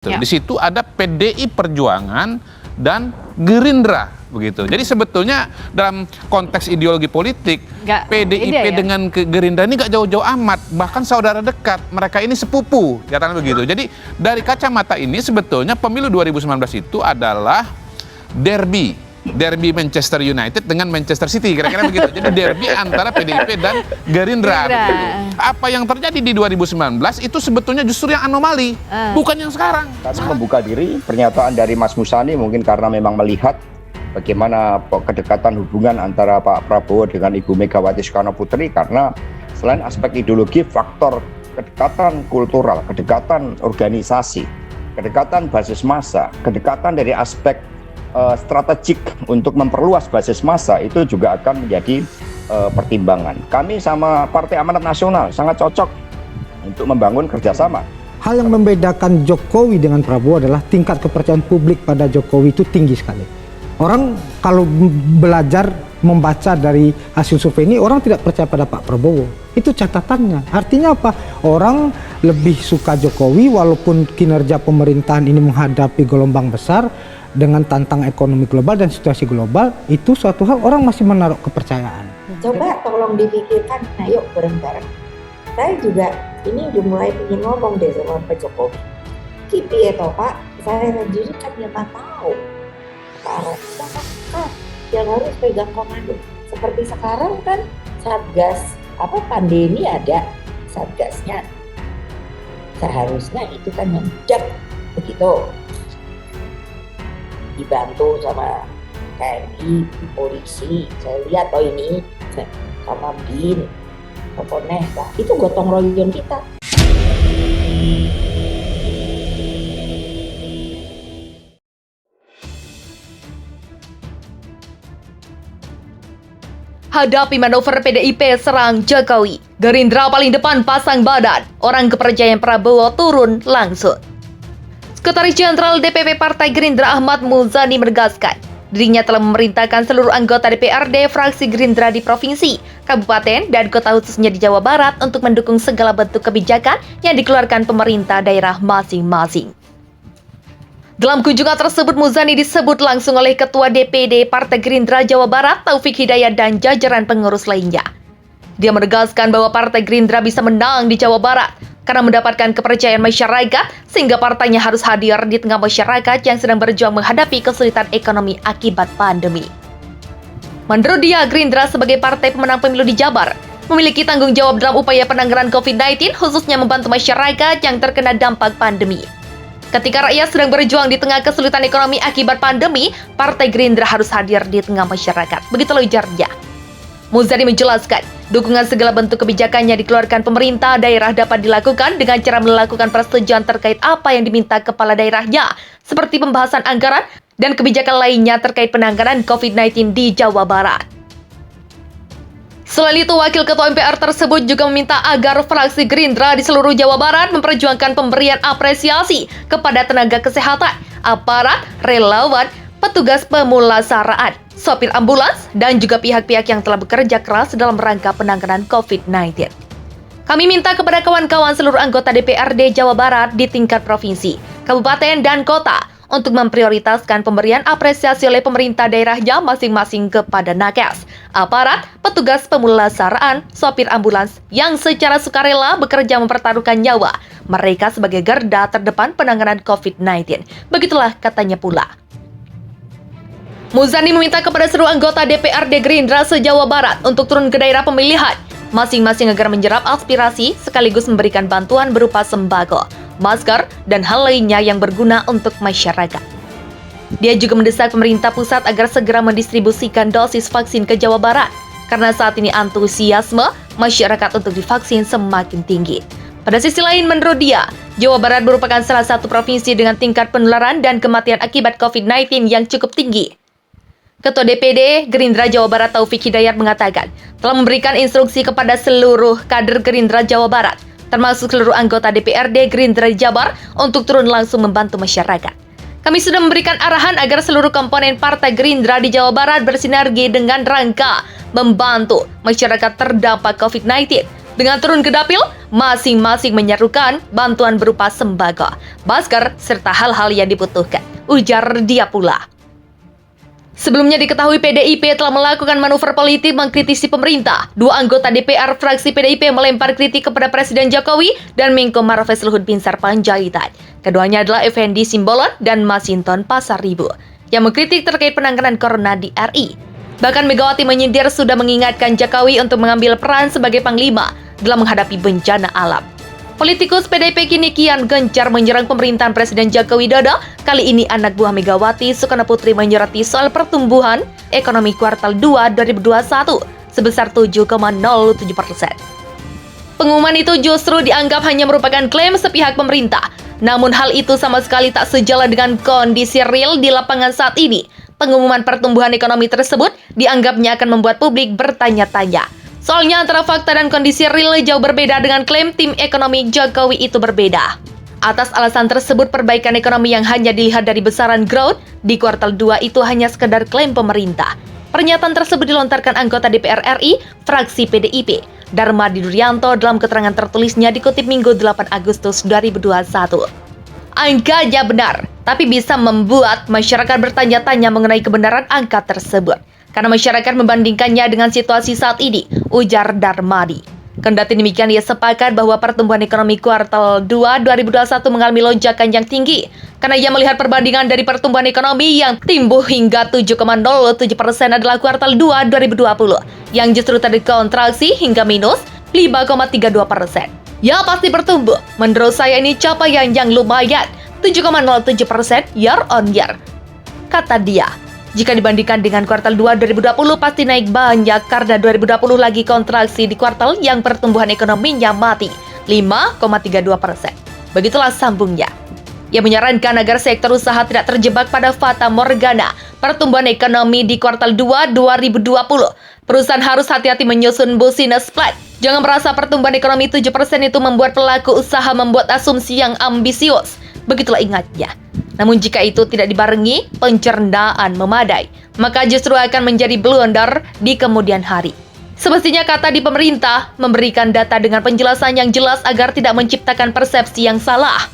Ya. Di situ ada PDI Perjuangan dan Gerindra begitu. Jadi sebetulnya dalam konteks ideologi politik PDIP dengan Gerindra ini gak jauh-jauh amat, bahkan saudara dekat. Mereka ini sepupu, katakan begitu. Jadi dari kacamata ini sebetulnya pemilu 2019 itu adalah derby Manchester United dengan Manchester City, kira-kira begitu. Jadi derby antara PDIP dan Gerindra. Apa yang terjadi di 2019 itu sebetulnya justru yang anomali, bukan yang sekarang. Kami membuka diri, pernyataan dari Mas Musani mungkin karena memang melihat bagaimana kedekatan hubungan antara Pak Prabowo dengan Ibu Megawati Soekarno Putri, karena selain aspek ideologi, faktor kedekatan kultural, kedekatan organisasi, kedekatan basis massa, kedekatan dari aspek strategik untuk memperluas basis massa itu juga akan menjadi pertimbangan. Kami sama Partai Amanat Nasional sangat cocok untuk membangun kerjasama. Hal yang membedakan Jokowi dengan Prabowo adalah tingkat kepercayaan publik pada Jokowi itu tinggi sekali. Orang kalau belajar membaca dari hasil survei ini, orang tidak percaya pada Pak Prabowo. Itu catatannya. Artinya apa? Orang lebih suka Jokowi walaupun kinerja pemerintahan ini menghadapi gelombang besar dengan tantangan ekonomi global dan situasi global. Itu suatu hal orang masih menaruh kepercayaan. Coba tolong dipikirkan, ayo bareng-bareng. Saya juga ini udah mulai ingin ngomong deh sama Pak Jokowi. Kipi ya toh Pak, saya sendiri kan ya nggak tahu. Sekarang yang harus pegang komando. Seperti sekarang kan Satgas pandemi ada Satgasnya. Seharusnya itu kan yang begitu. Dibantu sama TNI, polisi, saya lihat ini sama BIN, pokoknya itu gotong royong kita. Hadapi manuver PDIP serang Jokowi, Gerindra paling depan pasang badan, orang kepercayaan Prabowo turun langsung. Sekretaris Jenderal DPP Partai Gerindra Ahmad Muzani menegaskan, dirinya telah memerintahkan seluruh anggota DPRD fraksi Gerindra di provinsi, kabupaten, dan kota khususnya di Jawa Barat untuk mendukung segala bentuk kebijakan yang dikeluarkan pemerintah daerah masing-masing. Dalam kunjungan tersebut, Muzani disebut langsung oleh Ketua DPD Partai Gerindra Jawa Barat Taufik Hidayat dan jajaran pengurus lainnya. Dia menegaskan bahwa Partai Gerindra bisa menang di Jawa Barat karena mendapatkan kepercayaan masyarakat, sehingga partainya harus hadir di tengah masyarakat yang sedang berjuang menghadapi kesulitan ekonomi akibat pandemi. Menurut dia, Gerindra sebagai partai pemenang pemilu di Jabar memiliki tanggung jawab dalam upaya penanganan COVID-19, khususnya membantu masyarakat yang terkena dampak pandemi. Ketika rakyat sedang berjuang di tengah kesulitan ekonomi akibat pandemi, Partai Gerindra harus hadir di tengah masyarakat. Begitulah ujarnya. Muzani menjelaskan, dukungan segala bentuk kebijakan yang dikeluarkan pemerintah daerah dapat dilakukan dengan cara melakukan persetujuan terkait apa yang diminta kepala daerahnya, seperti pembahasan anggaran dan kebijakan lainnya terkait penanganan COVID-19 di Jawa Barat. Selain itu, Wakil Ketua MPR tersebut juga meminta agar fraksi Gerindra di seluruh Jawa Barat memperjuangkan pemberian apresiasi kepada tenaga kesehatan, aparat, relawan, petugas pemulasaraan, sopir ambulans, dan juga pihak-pihak yang telah bekerja keras dalam rangka penanganan COVID-19. Kami minta kepada kawan-kawan seluruh anggota DPRD Jawa Barat di tingkat provinsi, kabupaten, dan kota untuk memprioritaskan pemberian apresiasi oleh pemerintah daerahnya masing-masing kepada nakes, aparat, petugas pemulasaraan, sopir ambulans yang secara sukarela bekerja mempertaruhkan nyawa mereka sebagai garda terdepan penanganan COVID-19. Begitulah katanya pula. Muzani meminta kepada seluruh anggota DPRD Gerindra se-Jawa Barat untuk turun ke daerah pemilihan masing-masing agar menjerap aspirasi sekaligus memberikan bantuan berupa sembako, masker, dan hal lainnya yang berguna untuk masyarakat. Dia juga mendesak pemerintah pusat agar segera mendistribusikan dosis vaksin ke Jawa Barat karena saat ini antusiasme masyarakat untuk divaksin semakin tinggi. Pada sisi lain, menurut dia, Jawa Barat merupakan salah satu provinsi dengan tingkat penularan dan kematian akibat COVID-19 yang cukup tinggi. Ketua DPD Gerindra Jawa Barat Taufik Hidayat mengatakan telah memberikan instruksi kepada seluruh kader Gerindra Jawa Barat, termasuk seluruh anggota DPRD Gerindra Jabar, untuk turun langsung membantu masyarakat. Kami sudah memberikan arahan agar seluruh komponen Partai Gerindra di Jawa Barat bersinergi dengan rangka membantu masyarakat terdampak COVID-19 Dengan turun ke dapil, masing-masing menyerukan bantuan berupa sembako, masker, serta hal-hal yang dibutuhkan. Ujar dia pula. Sebelumnya diketahui PDIP telah melakukan manuver politik mengkritisi pemerintah. Dua anggota DPR fraksi PDIP melempar kritik kepada Presiden Jokowi dan Menko Marves Luhut Binsar Panjaitan. Keduanya adalah Effendi Simbolon dan Masinton Pasaribu yang mengkritik terkait penanganan corona di RI. Bahkan Megawati menyindir sudah mengingatkan Jokowi untuk mengambil peran sebagai panglima dalam menghadapi bencana alam. Politikus PDIP kini kian gencar menyerang pemerintahan Presiden Joko Widodo. Kali ini anak buah Megawati, Soekarno Putri, menyoroti soal pertumbuhan ekonomi kuartal 2 2021 sebesar 7,07%. Pengumuman itu justru dianggap hanya merupakan klaim sepihak pemerintah. Namun hal itu sama sekali tak sejalan dengan kondisi real di lapangan saat ini. Pengumuman pertumbuhan ekonomi tersebut dianggapnya akan membuat publik bertanya-tanya. Soalnya antara fakta dan kondisi real jauh berbeda dengan klaim tim ekonomi Jokowi itu berbeda. Atas alasan tersebut, perbaikan ekonomi yang hanya dilihat dari besaran growth di kuartal 2 itu hanya sekedar klaim pemerintah. Pernyataan tersebut dilontarkan anggota DPR RI, fraksi PDIP, Darmadi Duryanto dalam keterangan tertulisnya dikutip Minggu 8 Agustus 2021. Angkanya benar, tapi bisa membuat masyarakat bertanya-tanya mengenai kebenaran angka tersebut. Karena masyarakat membandingkannya dengan situasi saat ini, ujar Darmadi. Kendati demikian, ia sepakat bahwa pertumbuhan ekonomi kuartal 2 2021 mengalami lonjakan yang tinggi. Karena ia melihat perbandingan dari pertumbuhan ekonomi yang tumbuh hingga 7,07% adalah kuartal 2 2020, yang justru terkontraksi hingga minus 5,32%. Ya pasti bertumbuh, menurut saya ini capaian yang lumayan, 7,07% year on year, kata dia. Jika dibandingkan dengan kuartal 2 2020 pasti naik banyak karena 2020 lagi kontraksi di kuartal yang pertumbuhan ekonominya mati 5,32%. Begitulah sambungnya. Ia menyarankan agar sektor usaha tidak terjebak pada fata morgana pertumbuhan ekonomi di kuartal 2 2020. Perusahaan harus hati-hati menyusun business plan. Jangan merasa pertumbuhan ekonomi 7% itu membuat pelaku usaha membuat asumsi yang ambisius. Begitulah ingatnya. Namun jika itu tidak dibarengi pencernaan memadai, maka justru akan menjadi blunder di kemudian hari. Semestinya kata di pemerintah memberikan data dengan penjelasan yang jelas agar tidak menciptakan persepsi yang salah.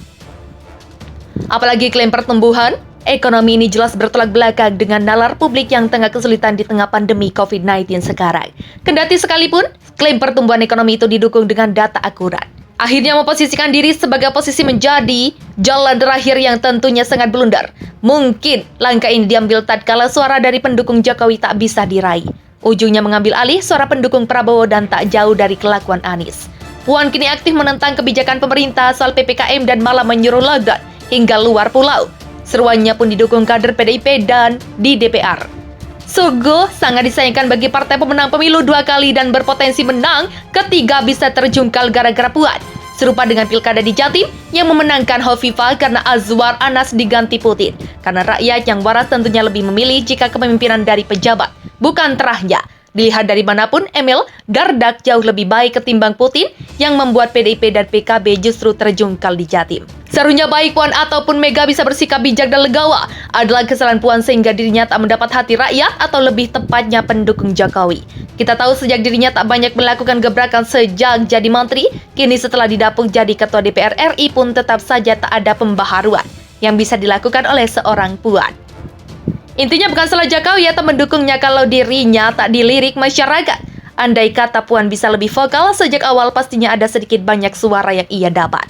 Apalagi klaim pertumbuhan ekonomi ini jelas bertolak belakang dengan nalar publik yang tengah kesulitan di tengah pandemi COVID-19 sekarang. Kendati sekalipun klaim pertumbuhan ekonomi itu didukung dengan data akurat. Akhirnya memposisikan diri sebagai posisi menjadi jalan terakhir yang tentunya sangat blunder. Mungkin langkah ini diambil tatkala suara dari pendukung Jokowi tak bisa diraih. Ujungnya mengambil alih suara pendukung Prabowo dan tak jauh dari kelakuan Anies. Puan kini aktif menentang kebijakan pemerintah soal PPKM dan malah menyuruh lockdown hingga luar pulau. Seruannya pun didukung kader PDIP dan di DPR. Sungguh sangat disayangkan bagi partai pemenang pemilu 2 kali dan berpotensi menang ketiga bisa terjungkal gara-gara Puan. Serupa dengan pilkada di Jatim yang memenangkan Hovifah karena Azwar Anas diganti Putin. Karena rakyat yang waras tentunya lebih memilih jika kepemimpinan dari pejabat, bukan terahnya. Dilihat dari manapun, Emil Dardak jauh lebih baik ketimbang Putin yang membuat PDIP dan PKB justru terjungkal di Jatim. Serunya baik Puan ataupun Mega bisa bersikap bijak dan legawa adalah kesalahan Puan sehingga dirinya tak mendapat hati rakyat atau lebih tepatnya pendukung Jokowi. Kita tahu sejak dirinya tak banyak melakukan gebrakan sejak jadi menteri, kini setelah didapuk jadi ketua DPR RI pun tetap saja tak ada pembaharuan yang bisa dilakukan oleh seorang Puan. Intinya bukan salah Jokowi atau mendukungnya kalau dirinya tak dilirik masyarakat. Andai kata Puan bisa lebih vokal sejak awal pastinya ada sedikit banyak suara yang ia dapat.